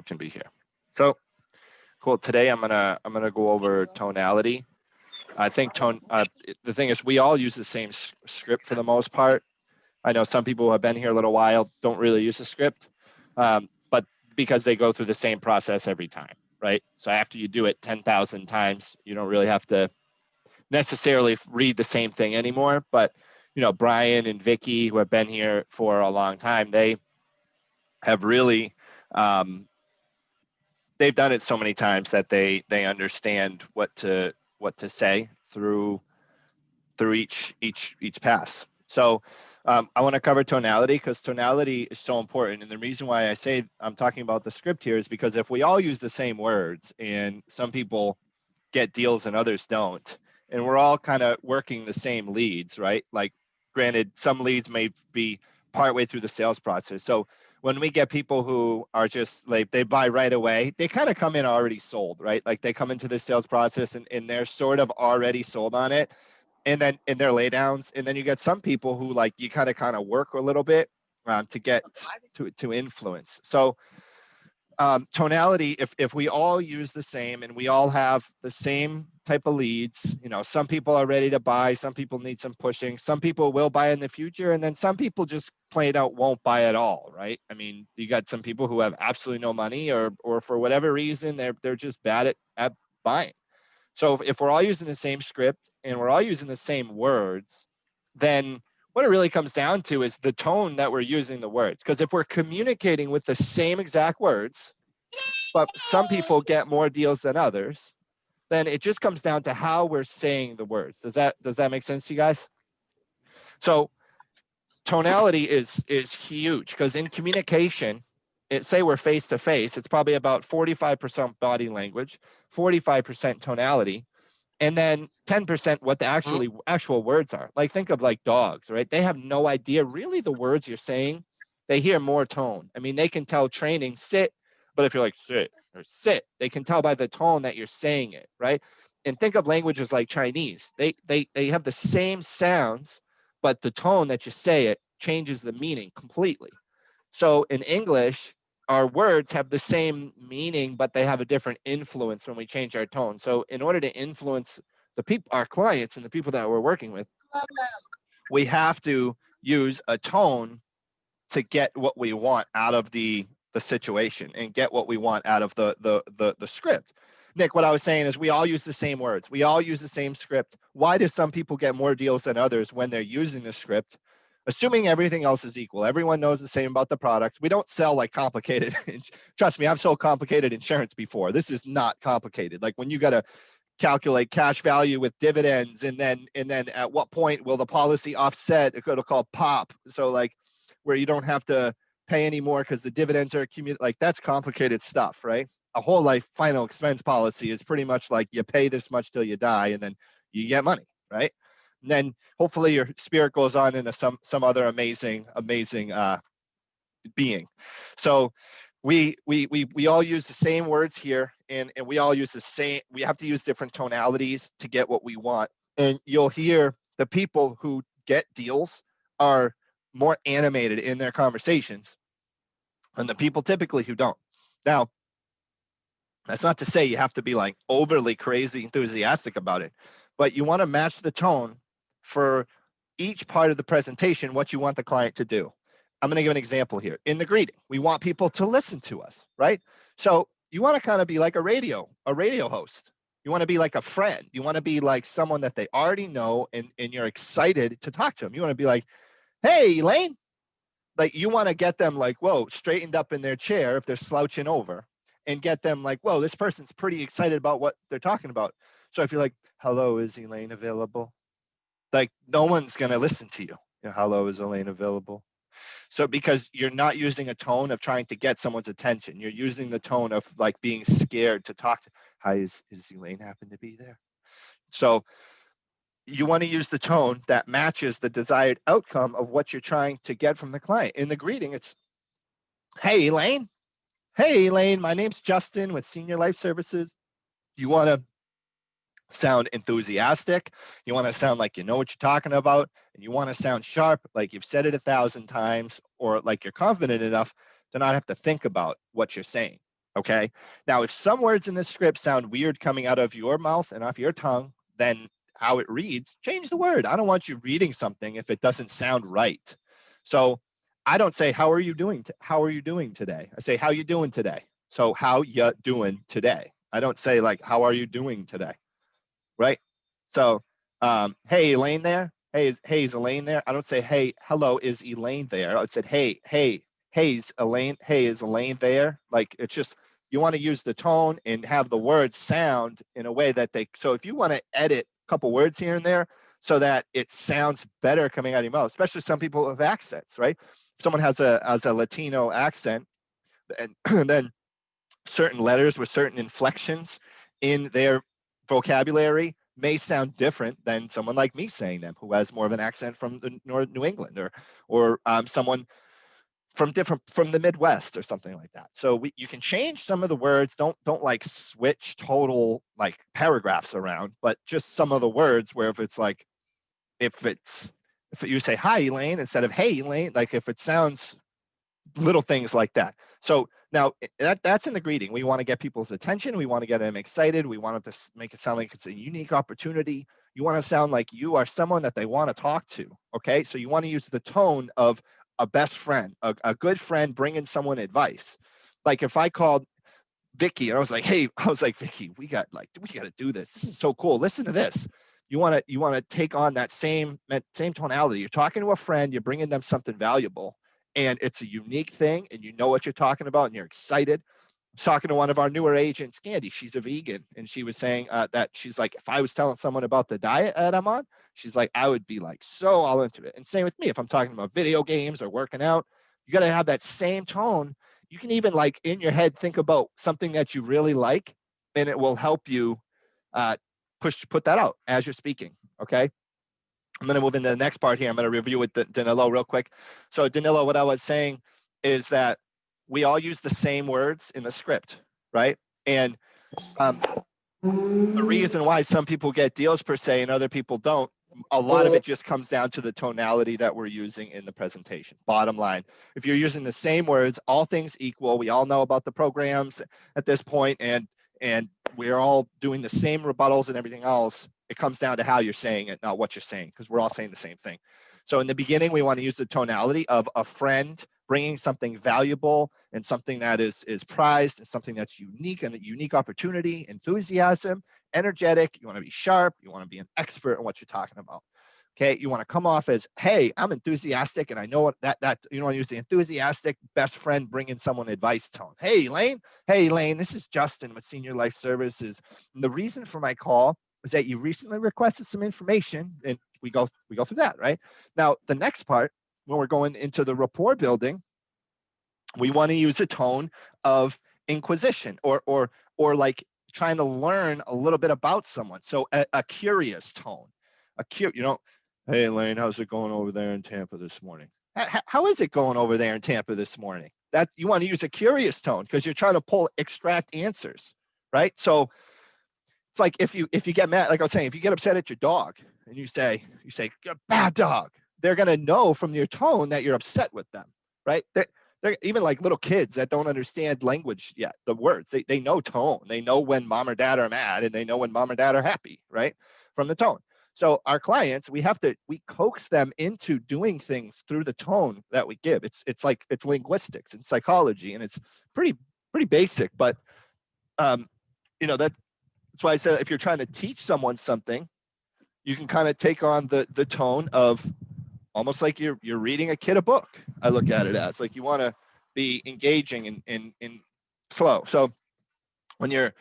can be here. So cool. Today I'm gonna go over tonality. I think the thing is we all use the same script for the most part. I know some people who have been here a little while don't really use the script, but because they go through the same process every time, right? So after you do it 10,000 times, you don't really have to necessarily read the same thing anymore. But Brian and Vicky, who have been here for a long time, they have really they've done it so many times that they understand what to say through each pass. So I want to cover tonality because tonality is so important. And the reason why I say I'm talking about the script here is because if we all use the same words and some people get deals and others don't, and we're all kind of working the same leads, right? Like granted, some leads may be partway through the sales process. So when we get people who are just like, they buy right away, they kind of come in already sold, right? Like they come into the sales process and they're sort of already sold on it. And then in their laydowns, and then you get some people who like you kind of work a little bit to get to influence. So tonality, if we all use the same and we all have the same type of leads, some people are ready to buy, some people need some pushing, some people will buy in the future, and then some people just plain out won't buy at all, right? I mean, you got some people who have absolutely no money or for whatever reason, they're just bad at buying. So if we're all using the same script and we're all using the same words, then what it really comes down to is the tone that we're using the words. Because if we're communicating with the same exact words, but some people get more deals than others, then it just comes down to how we're saying the words. Does that make sense to you guys? So tonality is huge because in communication, say we're face to face, it's probably about 45% body language, 45% tonality, and then 10% what the actual words are. Like think of like dogs, right? They have no idea really the words you're saying. They hear more tone. I mean, they can tell training sit, but if you're like sit or sit, they can tell by the tone that you're saying it, right? And think of languages like Chinese. They have the same sounds, but the tone that you say it changes the meaning completely. So in English, our words have the same meaning, but they have a different influence when we change our tone. So in order to influence the people, our clients and the people that we're working with, we have to use a tone to get what we want out of the situation and get what we want out of the script. Nick, what I was saying is we all use the same words. We all use the same script. Why do some people get more deals than others when they're using the script? Assuming everything else is equal, everyone knows the same about the products. We don't sell like complicated. Trust me, I've sold complicated insurance before. This is not complicated. Like when you got to calculate cash value with dividends, and then at what point will the policy offset? It'll call POP. So like where you don't have to pay anymore because the dividends are accumulated. Like that's complicated stuff, right? A whole life final expense policy is pretty much like you pay this much till you die, and then you get money, right? And then hopefully your spirit goes on into some other amazing being. So we all use the same words here, and we all use the same. We have to use different tonalities to get what we want. And you'll hear the people who get deals are more animated in their conversations than the people typically who don't. Now, that's not to say you have to be like overly crazy enthusiastic about it, but you want to match the tone for each part of the presentation, what you want the client to do. I'm going to give an example here. In the greeting, we want people to listen to us, right? So you want to kind of be like a radio host. You want to be like a friend. You want to be like someone that they already know, and you're excited to talk to them. You want to be like, hey, Elaine. Like you want to get them like, whoa, straightened up in their chair if they're slouching over, and get them like, whoa, this person's pretty excited about what they're talking about. So if you're like, hello, is Elaine available? Like no one's going to listen to you. Hello, is Elaine available? So because you're not using a tone of trying to get someone's attention, you're using the tone of like being scared to talk to, hi, is Elaine happen to be there? So you want to use the tone that matches the desired outcome of what you're trying to get from the client. In the greeting, it's, hey, Elaine. Hey, Elaine, my name's Justin with Senior Life Services. You want to sound enthusiastic. You want to sound like you know what you're talking about, and you want to sound sharp, like you've said it 1,000 times, or like you're confident enough to not have to think about what you're saying. Okay. Now, if some words in this script sound weird coming out of your mouth and off your tongue, then how it reads, change the word. I don't want you reading something if it doesn't sound right. So I don't say, how are you doing? How are you doing today? I say, how you doing today? So how you doing today? I don't say like, how are you doing today? Right? So, hey, Elaine there? Hey, is Elaine there? I don't say, hey, hello, is Elaine there? I said, hey, is Elaine there? Like, it's just, you want to use the tone and have the words sound in a way that so if you want to edit a couple words here and there so that it sounds better coming out of your mouth, especially some people with accents, right? If someone has a Latino accent, and then certain letters with certain inflections in their vocabulary may sound different than someone like me saying them, who has more of an accent from the North New England, or someone from the Midwest or something like that. So you can change some of the words. Don't like switch total like paragraphs around, but just some of the words where if you say hi Elaine instead of hey Elaine, like if it sounds little things like that. So now that's in the greeting. We want to get people's attention. We want to get them excited. We want to make it sound like it's a unique opportunity. You want to sound like you are someone that they want to talk to. Okay. So you want to use the tone of a best friend, a good friend bringing someone advice. Like if I called Vicky and I was like, hey, Vicky, we got to do this. This is so cool. Listen to this. You want to take on that same tonality. You're talking to a friend, you're bringing them something valuable, and it's a unique thing, and you know what you're talking about, and you're excited. I was talking to one of our newer agents, Candy. She's a vegan, and she was saying that she's like, if I was telling someone about the diet that I'm on, she's like, I would be like so all into it. And same with me. If I'm talking about video games or working out, you got to have that same tone. You can even like in your head think about something that you really like, and it will help you put that out as you're speaking. Okay. I'm going to move into the next part here. I'm going to review with Danilo real quick. So Danilo, what I was saying is that we all use the same words in the script, right? And the reason why some people get deals per se and other people don't, a lot of it just comes down to the tonality that we're using in the presentation. Bottom line, if you're using the same words, all things equal, we all know about the programs at this point, and we're all doing the same rebuttals and everything else. It comes down to how you're saying it, not what you're saying, because we're all saying the same thing. So in the beginning, we want to use the tonality of a friend bringing something valuable and something that is prized and something that's unique and a unique opportunity, enthusiasm, energetic. You want to be sharp. You want to be an expert in what you're talking about. Okay, you want to come off as, hey, I'm enthusiastic, and I know what that you want to use the enthusiastic best friend bringing someone advice tone. Hey, Elaine, this is Justin with Senior Life Services. And the reason for my call is that you recently requested some information, and we go through that, right? Now, the next part, when we're going into the rapport building, we want to use a tone of inquisition or like trying to learn a little bit about someone. So a curious tone, hey Elaine, how's it going over there in Tampa this morning? How is it going over there in Tampa this morning? That you want to use a curious tone because you're trying to extract answers, right? So it's like if you get mad, like I was saying, if you get upset at your dog and you say bad dog, they're gonna know from your tone that you're upset with them, right? They're even like little kids that don't understand language yet, the words. They know tone. They know when mom or dad are mad, and they know when mom or dad are happy, right? From the tone. So our clients, we coax them into doing things through the tone that we give. It's linguistics and psychology, and it's pretty basic, but that's why I said if you're trying to teach someone something, you can kind of take on the tone of almost like you're reading a kid a book. I look at it as like you want to be engaging and slow. So when you're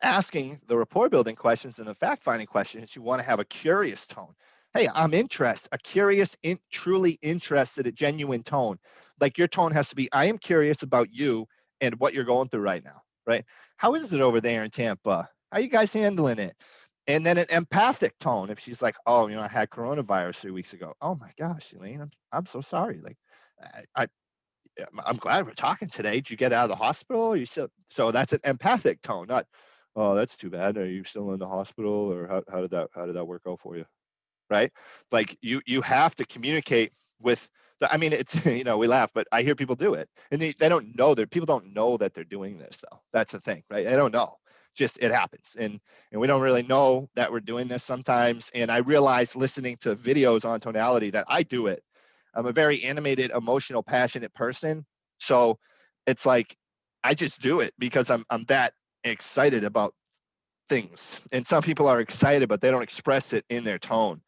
asking the rapport building questions and the fact finding questions, you want to have a curious tone. Hey, I'm interested, a curious, truly interested, a genuine tone. Like your tone has to be, I am curious about you and what you're going through right now, right? How is it over there in Tampa? How are you guys handling it? And then an empathic tone. If she's like, oh, I had coronavirus 3 weeks ago. Oh my gosh, Elaine, I'm so sorry. Like, I'm glad we're talking today. Did you get out of the hospital? Are you still? So that's an empathic tone, not, oh, that's too bad. Are you still in the hospital, or how did that work out for you? Right? Like you have to communicate with So, I mean, it's, you know, we laugh, but I hear people do it, and they don't know that people don't know that they're doing this though. That's the thing, right? They don't know. Just it happens, and we don't really know that we're doing this sometimes. And I realize listening to videos on tonality that I do it. I'm a very animated, emotional, passionate person, so it's like I just do it because I'm that excited about things. And some people are excited, but they don't express it in their tone.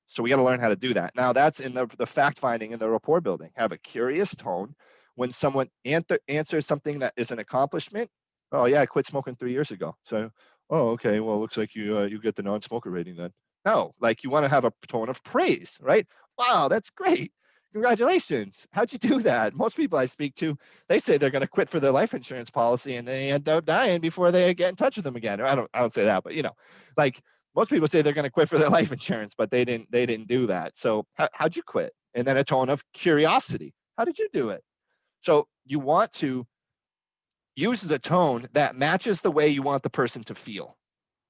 So we got to learn how to do that. Now that's in the fact finding and the rapport building. Have a curious tone. When someone answers something that is an accomplishment, oh yeah, I quit smoking 3 years ago. So, oh, okay, well, it looks like you get the non-smoker rating then. No, like you want to have a tone of praise, right? Wow, that's great. Congratulations. How'd you do that? Most people I speak to, they say they're going to quit for their life insurance policy and they end up dying before they get in touch with them again. Or I don't say that, but you know, like most people say they're going to quit for their life insurance, but they didn't do that. So how'd you quit? And then a tone of curiosity. How did you do it? So you want to use the tone that matches the way you want the person to feel.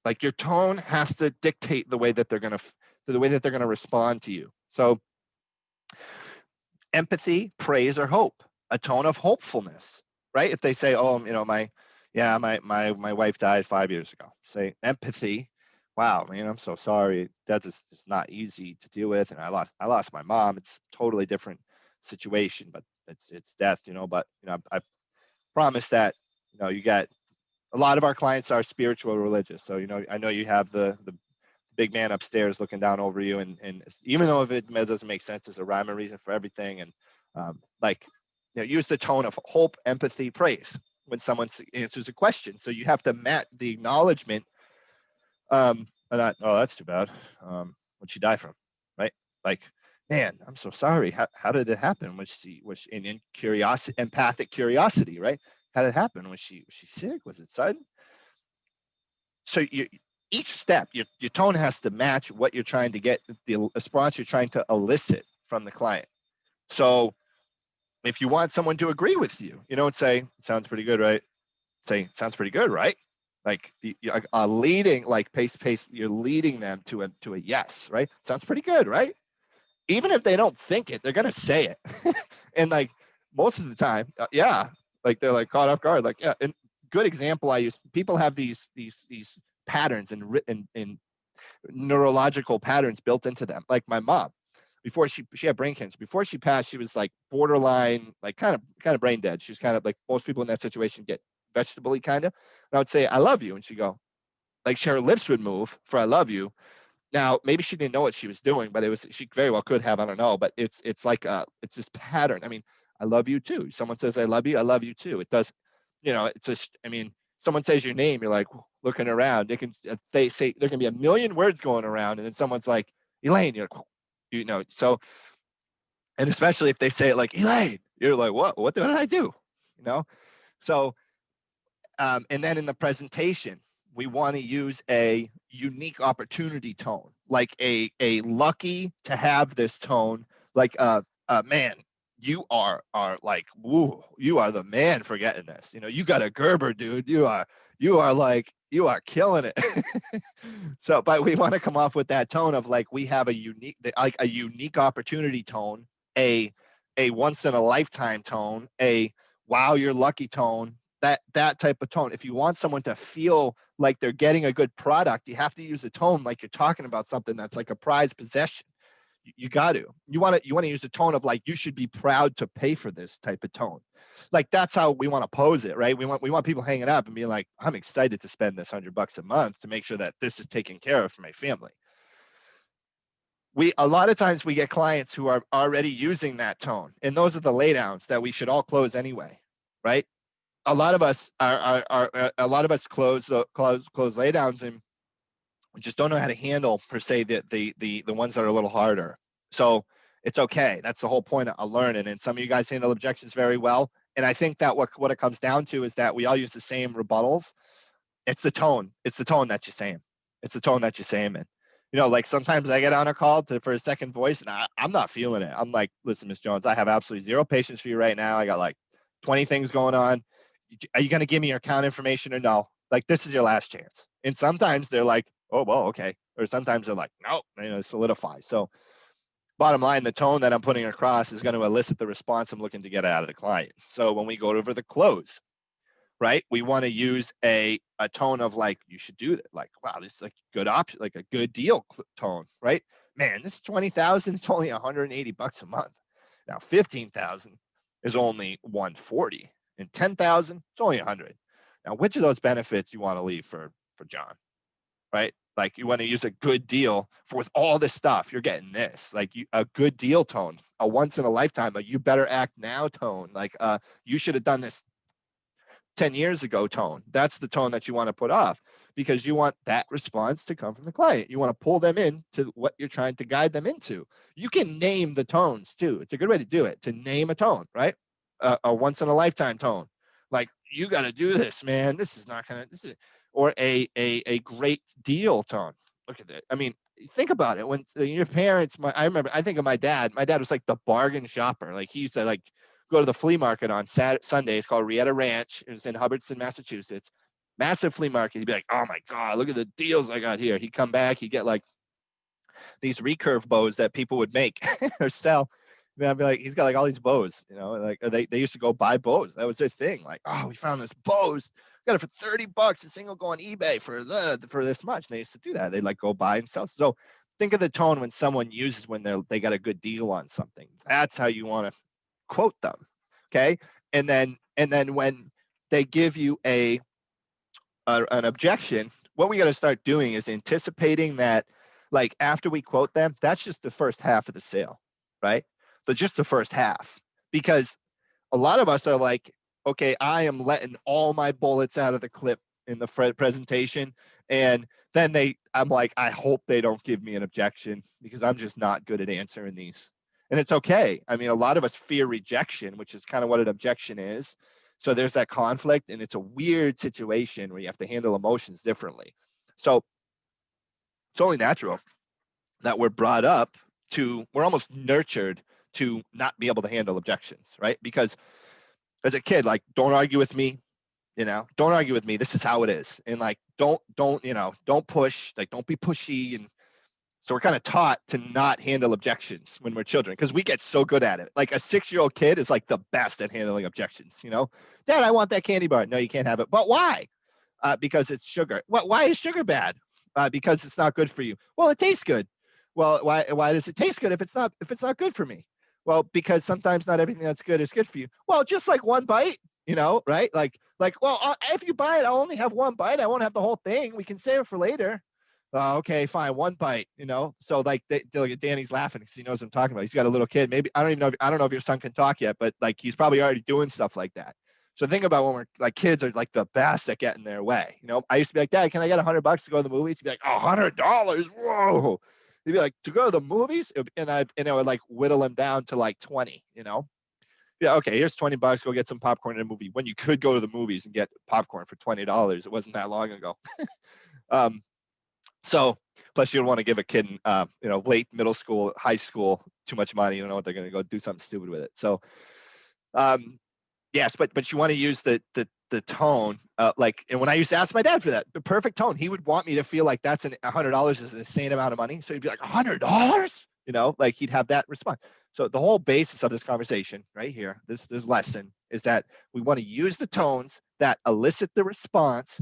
Like your tone has to dictate the way that they're going to respond to you. So empathy, praise, or hope, a tone of hopefulness, right? If they say, oh, you know, my wife died 5 years ago, say empathy. Wow, man, I'm so sorry. That is not easy to deal with, and I lost my mom. It's a totally different situation, but it's death, you know. But you know, I promise that, you know, you got a lot of our clients are spiritual, religious. So you know, I know you have the big man upstairs looking down over you, and even though if it doesn't make sense, there's a rhyme and reason for everything. And like, you know, use the tone of hope, empathy, praise when someone answers a question. So you have to match the acknowledgement. Not, oh, that's too bad. What'd she die from, right? Like, man, I'm so sorry. How did it happen? Was she in curiosity, empathic curiosity, right? How did it happen? Was she sick? Was it sudden? So each step, your tone has to match what you're trying to get, the response you're trying to elicit from the client. So if you want someone to agree with you, you don't say, sounds pretty good, right? Say, sounds pretty good, right? Like you're leading, like pace, you're leading them to a yes, right? Sounds pretty good, right? Even if they don't think it, they're going to say it. And like most of the time, yeah, like they're like caught off guard. Like, yeah, and good example I use, people have these patterns and written in neurological patterns built into them. Like my mom, before she had brain cancer. Before she passed, she was like borderline, like kind of brain dead. She's kind of like most people in that situation get vegetable-y kind of. And I would say, I love you. And she'd go, like her lips would move for I love you. Now, maybe she didn't know what she was doing, but she very well could have, I don't know, but it's like it's this pattern. I mean, I love you too. Someone says, I love you too. It does, you know, it's just, I mean, someone says your name, you're like looking around. They say, there can be a million words going around, and then someone's like, Elaine, you're like, you know, so, and especially if they say it like, Elaine, you're like, what did I do? You know? So, and then in the presentation, we want to use a unique opportunity tone, like a lucky to have this tone, like man, you are like, woo, you are the man for getting this. You know, you got a Gerber, dude. You are killing it. So, but we want to come off with that tone of like, we have a unique opportunity tone, a once in a lifetime tone, a wow, you're lucky tone, that type of tone. If you want someone to feel like they're getting a good product, you have to use a tone like you're talking about something that's like a prized possession. You got to. You want to use a tone of like, you should be proud to pay for this type of tone. Like that's how we want to pose it, right? We want people hanging up and being like, I'm excited to spend this $100 a month to make sure that this is taken care of for my family. A lot of times we get clients who are already using that tone, and those are the laydowns that we should all close anyway, right? A lot of us close laydowns, and we just don't know how to handle per se the ones that are a little harder. So it's okay. That's the whole point of learning. And some of you guys handle objections very well. And I think that what it comes down to is that we all use the same rebuttals. It's the tone. It's the tone that you're saying. It's the tone that you're saying, man. You know, like sometimes I get on a call for a second voice and I'm not feeling it. I'm like, listen, Miss Jones, I have absolutely zero patience for you right now. I got like 20 things going on. Are you going to give me your account information or no? Like, this is your last chance. And sometimes they're like, oh, well, okay. Or sometimes they're like, no, you know, solidify. So bottom line, the tone that I'm putting across is going to elicit the response I'm looking to get out of the client. So when we go over the close, right, we want to use a tone of like, you should do that. Like, wow, this is like a good option, like a good deal tone, right? Man, this is 20,000. It's only 180 bucks a month. Now 15,000 is only 140, and 10,000 it's only 100. Now, which of those benefits you want to leave for John, right? Like, you want to use a good deal for with all this stuff. You're getting this, like, a good deal tone, a once in a lifetime, a you better act now tone, like you should have done this 10 years ago tone. That's the tone that you want to put off, because you want that response to come from the client. You want to pull them in to what you're trying to guide them into. You can name the tones too. It's a good way to do it, to name a tone, right? A once in a lifetime tone. Like, you got to do this, man. This is not going to, this is, or a great deal tone. Look at that. I mean, think about it. When your parents, I remember, I think of my dad. My dad was like the bargain shopper. Like, he used to like go to the flea market on Sundays called Rieta Ranch. It was in Hubbardston, Massachusetts. Massive flea market. He'd be like, oh my God, look at the deals I got here. He'd come back, he'd get like these recurve bows that people would make or sell. And I'd be like, he's got like all these bows, you know, like they used to go buy bows. That was their thing. Like, oh, we found this bows. Got it for 30 bucks. This thing will go on eBay for this much. And they used to do that. They'd like go buy and sell. So think of the tone when someone uses when they got a good deal on something. That's how you want to quote them. Okay. And then when they give you an objection, what we got to start doing is anticipating that, like, after we quote them, that's just the first half of the sale, right? But just the first half, because a lot of us are like, okay, I am letting all my bullets out of the clip in the presentation. And then I'm like, I hope they don't give me an objection, because I'm just not good at answering these. And it's okay. I mean, a lot of us fear rejection, which is kind of what an objection is. So there's that conflict, and it's a weird situation where you have to handle emotions differently. So it's only natural that we're brought up to, we're almost nurtured to not be able to handle objections, right? Because as a kid, like, don't argue with me, you know, don't argue with me. This is how it is. And like, don't, you know, don't push, like, don't be pushy. And so we're kind of taught to not handle objections when we're children, because we get so good at it. Like, a 6-year-old kid is like the best at handling objections. You know, Dad, I want that candy bar. No, you can't have it. But why? Because it's sugar. Why is sugar bad? Because it's not good for you. Well, it tastes good. Well, why does it taste good if it's not good for me? Well, because sometimes not everything that's good is good for you. Well, just like one bite, you know, right? Like, well, if you buy it, I'll only have one bite. I won't have the whole thing. We can save it for later. Okay, fine, one bite, you know. So like, Danny's laughing because he knows what I'm talking about. He's got a little kid. Maybe I don't know if your son can talk yet, but like, he's probably already doing stuff like that. So think about when we're like, kids are like the best at getting their way. You know, I used to be like, Dad, can I get $100 to go to the movies? He'd be like, $100? Whoa. He'd be like, to go to the movies? And I would like whittle him down to like 20, you know? Yeah, okay, here's $20, go get some popcorn in a movie, when you could go to the movies and get popcorn for $20. It wasn't that long ago. So plus you don't want to give a kid, you know, late middle school, high school, too much money. You don't know what they're going to go do something stupid with it. So yes, but you want to use the tone, like, and when I used to ask my dad for that, the perfect tone, he would want me to feel like that's $100 is an insane amount of money. So he'd be like, $100, you know, like, he'd have that response. So the whole basis of this conversation right here, this lesson, is that we want to use the tones that elicit the response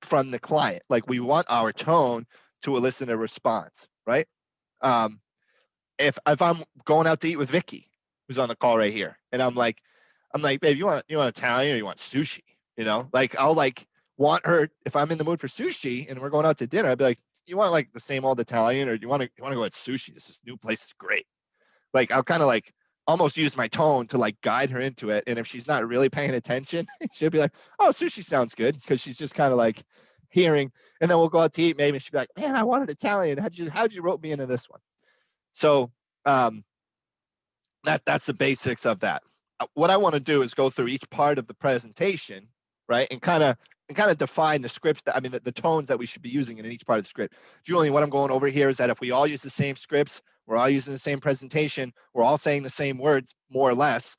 from the client. Like, we want our tone to elicit a response, right? If I'm going out to eat with Vicky, who's on the call right here, and I'm like, babe, you want Italian or you want sushi? You know, like, I'll like want her, if I'm in the mood for sushi and we're going out to dinner, I'd be like, you want like the same old Italian, or you want to go at sushi? This new place is great. Like, I'll kind of like almost use my tone to like guide her into it. And if she's not really paying attention, she'll be like, oh, sushi sounds good, because she's just kind of like hearing. And then we'll go out to eat, maybe she'll be like, man, I wanted Italian. How'd you rope me into this one? So that's the basics of that. What I want to do is go through each part of the presentation, right, and kind of define the scripts that, I mean, the tones that we should be using in each part of the script. Julian, what I'm going over here is that if we all use the same scripts, we're all using the same presentation, we're all saying the same words, more or less.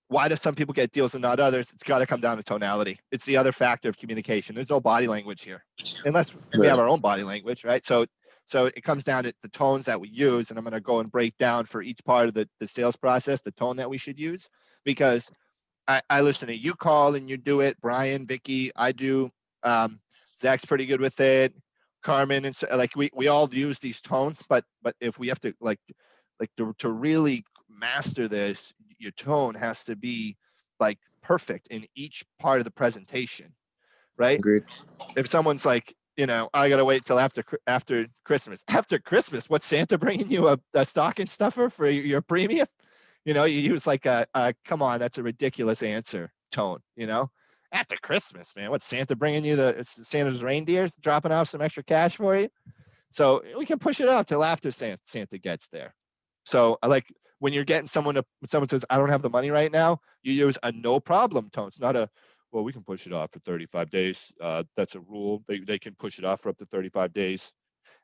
Why do some people get deals and not others? It's got to come down to tonality. It's the other factor of communication. There's no body language here, unless we have our own body language, right? So So it comes down to the tones that we use, and I'm going to go and break down for each part of the sales process, the tone that we should use, because I listen to you call and you do it. Brian, Vicky, I do. Zach's pretty good with it. Carmen, and so, like we all use these tones, but if we have to to really master this, your tone has to be like perfect in each part of the presentation, right? Agreed. If someone's like, I gotta wait till after Christmas. After Christmas, what's Santa bringing you a stocking stuffer for your premium? You use like a come on, that's a ridiculous answer tone. After Christmas, man, what's Santa bringing you? It's Santa's reindeer dropping off some extra cash for you. So we can push it off till after Santa gets there. So I like when you're getting someone says, I don't have the money right now, you use a no problem tone. It's not a, well, we can push it off for 35 days. That's a rule. They can push it off for up to 35 days.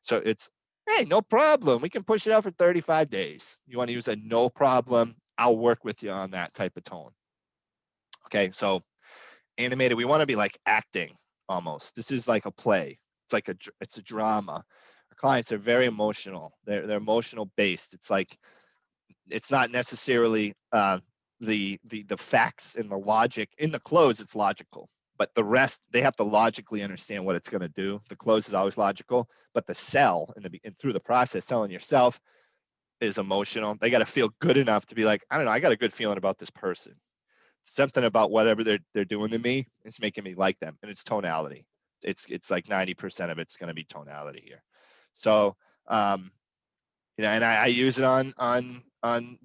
So it's, hey, no problem. We can push it out for 35 days. You want to use a no problem, I'll work with you on that type of tone. Okay, so animated, we want to be like acting almost. This is like a play. It's a drama. Our clients are very emotional. They're emotional based. It's like, it's not necessarily the facts and the logic. In the close, it's logical. But the rest, they have to logically understand what it's going to do. The close is always logical, but the sell and through the process, selling yourself is emotional. They got to feel good enough to be like, I don't know, I got a good feeling about this person. Something about whatever they're doing to me is making me like them, and it's tonality. It's like 90% of it's going to be tonality here. So, and I use it on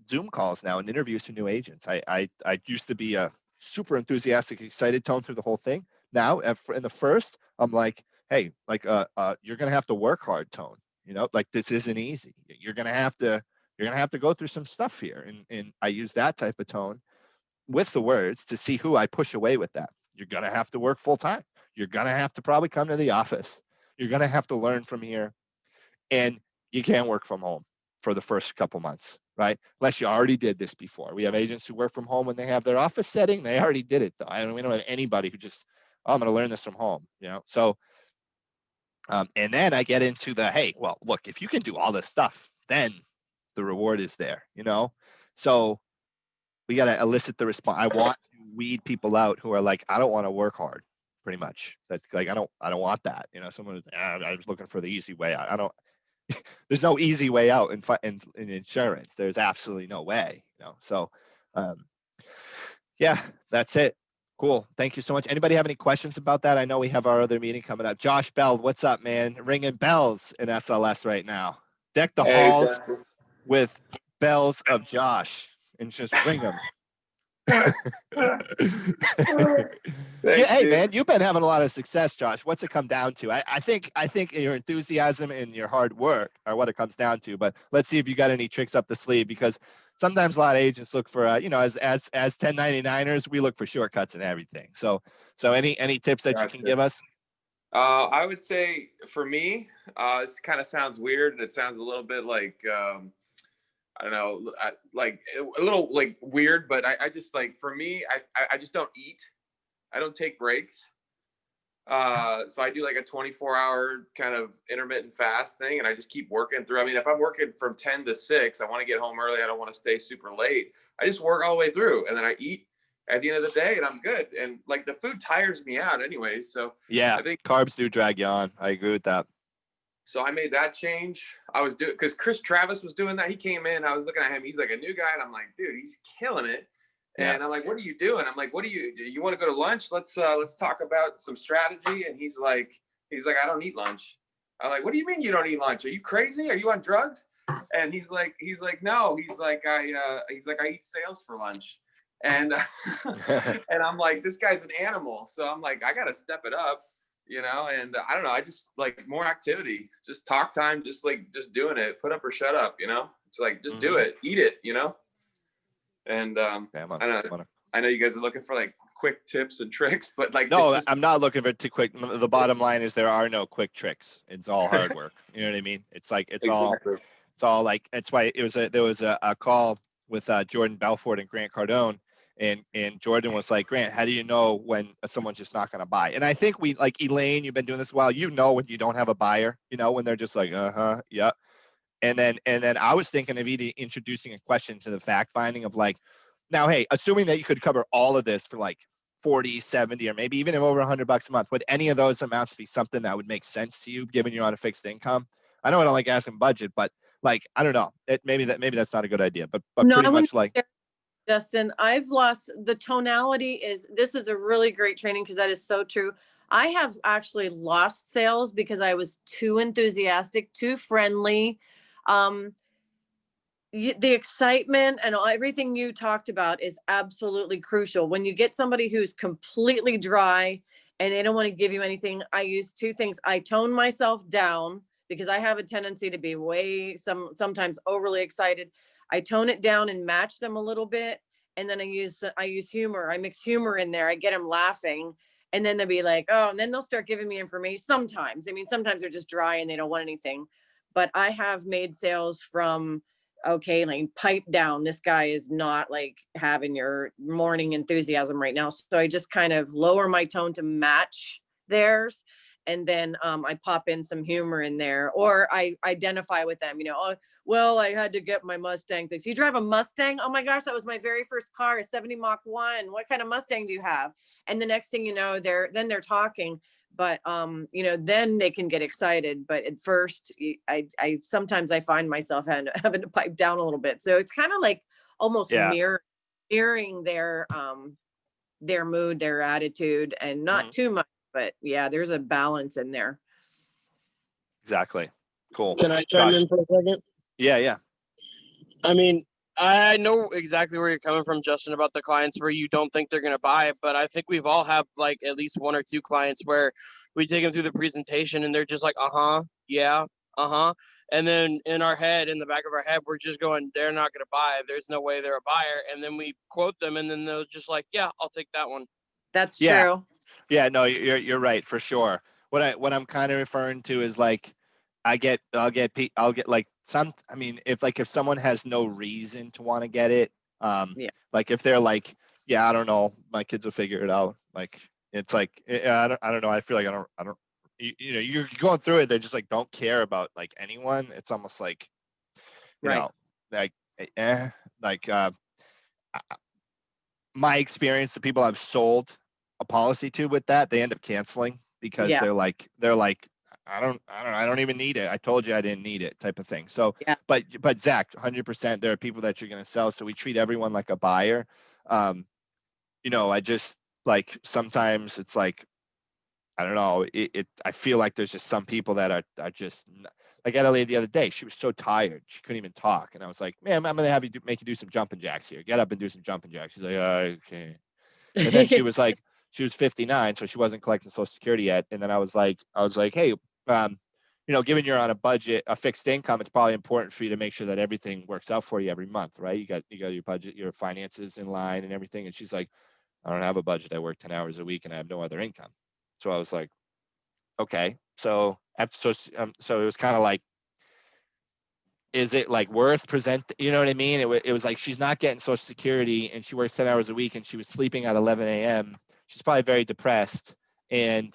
Zoom calls now and interviews for new agents. I used to be a super enthusiastic, excited tone through the whole thing. Now, in the first, I'm like, hey, you're gonna have to work hard tone. Like this isn't easy. You're gonna have to go through some stuff here, and I use that type of tone with the words to see who I push away with that. You're gonna have to work full time. You're gonna have to probably come to the office. You're gonna have to learn from here, and you can't work from home for the first couple months, right? Unless you already did this before. We have agents who work from home when they have their office setting. They already did it though. We don't have anybody who just, I'm going to learn this from home, So, and then I get into the, hey, well, look, if you can do all this stuff, then the reward is there, So we got to elicit the response. I want to weed people out who are like, I don't want to work hard. Pretty much. That's like, I don't want that. Someone is, I was looking for the easy way out. There's no easy way out in insurance. There's absolutely no way, So, yeah, that's it. Cool. Thank you so much. Anybody have any questions about that? I know we have our other meeting coming up. Josh Bell, what's up, man? Ringing bells in SLS right now. Deck the halls with bells of Josh and just ring them. Thanks, hey dude. man, you've been having a lot of success, Josh. What's it come down to? I think your enthusiasm and your hard work are what it comes down to. But let's see if you got any tricks up the sleeve, because sometimes a lot of agents look for as 1099ers, we look for shortcuts and everything. So any tips that you can give us? I would say for me, this kind of sounds weird, and it sounds a little bit like I don't know, like a little like weird, but I just like, for me, I just don't eat. I don't take breaks. So I do like a 24-hour kind of intermittent fast thing, and I just keep working through. I mean, if I'm working from 10 to 6, I want to get home early. I don't want to stay super late. I just work all the way through, and then I eat at the end of the day, and I'm good. And like the food tires me out anyways. So yeah, I think carbs do drag you on. I agree with that. So I made that change. I was doing, because Chris Travis was doing that. He came in, I was looking at him. He's like a new guy. And I'm like, dude, he's killing it. And I'm like, what are you doing? I'm like, do you want to go to lunch? Let's talk about some strategy. And he's like, I don't eat lunch. I'm like, what do you mean you don't eat lunch? Are you crazy? Are you on drugs? And he's like, no, I eat sales for lunch. And, and I'm like, this guy's an animal. So I'm like, I got to step it up. And I don't know, I just like more activity, just talk time, just doing it, put up or shut up, it's like, just do it, eat it, and I know you guys are looking for like quick tips and tricks, but like, no, I'm not looking for too quick. The bottom line is there are no quick tricks. It's all hard work. You know what I mean? It's like, it's all like, it's why there was a call with Jordan Belfort and Grant Cardone, And Jordan was like, Grant, how do you know when someone's just not going to buy? And I think we, like Elaine, you've been doing this a while, you know when you don't have a buyer, you know, when they're just like, yeah. And then I was thinking of either introducing a question to the fact finding of like, now, hey, assuming that you could cover all of this for like 40, 70, or maybe even over $100 a month, would any of those amounts be something that would make sense to you given you're on a fixed income? I know I don't like asking budget, but like, I don't know, maybe that's not a good idea, but No, pretty much like, Justin, I've lost the tonality this is a really great training because that is so true. I have actually lost sales because I was too enthusiastic, too friendly. The excitement and everything you talked about is absolutely crucial. When you get somebody who's completely dry and they don't want to give you anything, I use two things. I tone myself down because I have a tendency to be sometimes overly excited. I tone it down and match them a little bit. And then I use humor. I mix humor in there. I get them laughing. And then they'll be like, oh, and then they'll start giving me information. Sometimes they're just dry and they don't want anything. But I have made sales from, okay, like, pipe down. This guy is not like having your morning enthusiasm right now. So I just kind of lower my tone to match theirs. And then I pop in some humor in there, or I identify with them, oh, well, I had to get my Mustang fixed. You drive a Mustang? Oh my gosh, that was my very first car, a 70 Mach 1. What kind of Mustang do you have? And the next thing you know, they're talking. But then they can get excited. But at first, I sometimes I find myself having to pipe down a little bit. So it's kind of like almost mirroring their mood, their attitude, and not too much. But yeah, there's a balance in there. Exactly. Cool. Can I chime in for a second? Yeah. I mean, I know exactly where you're coming from, Justin, about the clients where you don't think they're going to buy it, but I think we've all had like at least one or two clients where we take them through the presentation and they're just like, yeah, and then in the back of our head, we're just going, they're not going to buy it. There's no way they're a buyer. And then we quote them and then they're just like, yeah, I'll take that one. That's true. Yeah, no, you're right for sure. What I'm kind of referring to is like, I'll get like if someone has no reason to want to get it, like if they're like, yeah, I don't know, my kids will figure it out. Like, it's like, I don't know. I feel like I don't, you're going through it. They're just like, don't care about like anyone. It's almost like, you know, like, my experience, the people I've sold a policy to with that, they end up canceling because they're like, I don't even need it. I told you I didn't need it, type of thing. So, but Zach, 100%, there are people that you're going to sell. So we treat everyone like a buyer. I just like, sometimes it's like, I don't know. I feel like there's just some people that are just, like, I had a lady the other day. She was so tired. She couldn't even talk. And I was like, man, I'm going to have you make you do some jumping jacks here. Get up and do some jumping jacks. She's like, okay. And then she was like, she was 59, so she wasn't collecting Social Security yet. And then I was like, hey, given you're on a budget, a fixed income, it's probably important for you to make sure that everything works out for you every month, right? You got your budget, your finances in line and everything. And she's like, I don't have a budget. I work 10 hours a week and I have no other income. So I was like, okay. So it was kind of like, is it like worth you know what I mean? It was like, she's not getting Social Security and she works 10 hours a week and she was sleeping at 11 a.m. She's probably very depressed. And,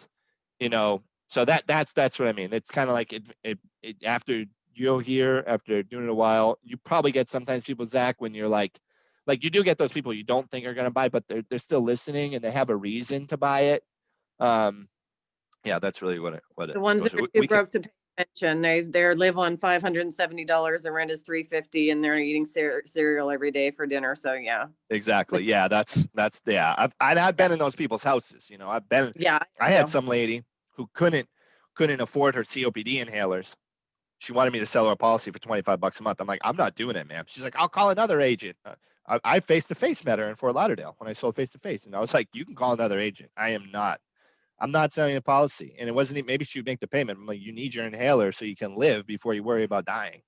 so that's what I mean. It's kind of like it after you'll hear, after doing it a while, you probably get sometimes people, Zach, when you're like you do get those people you don't think are going to buy, but they're still listening and they have a reason to buy it. That's really what the ones that are too broke to pay attention, they live on $570. The rent is $350, and they're eating cereal every day for dinner. So exactly. Yeah, that's I've been in those people's houses. I had some lady who couldn't afford her COPD inhalers. She wanted me to sell her a policy for $25 a month. I'm like, I'm not doing it, ma'am. She's like, I'll call another agent. I face-to-face met her in Fort Lauderdale when I sold face-to-face. And I was like, you can call another agent. I'm not selling a policy. And it wasn't, maybe she would make the payment. I'm like, you need your inhaler so you can live before you worry about dying,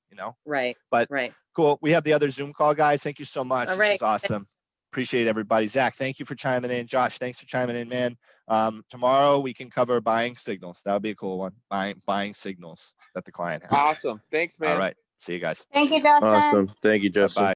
Right. But right. Cool. We have the other Zoom call, guys. Thank you so much. All This right. was awesome. Appreciate everybody. Zach, thank you for chiming in. Josh, thanks for chiming in, man. Tomorrow we can cover buying signals. That would be a cool one. Buying signals that the client has. Awesome. Thanks, man. All right. See you guys. Thank you, Justin. Awesome. Thank you, Justin. Bye.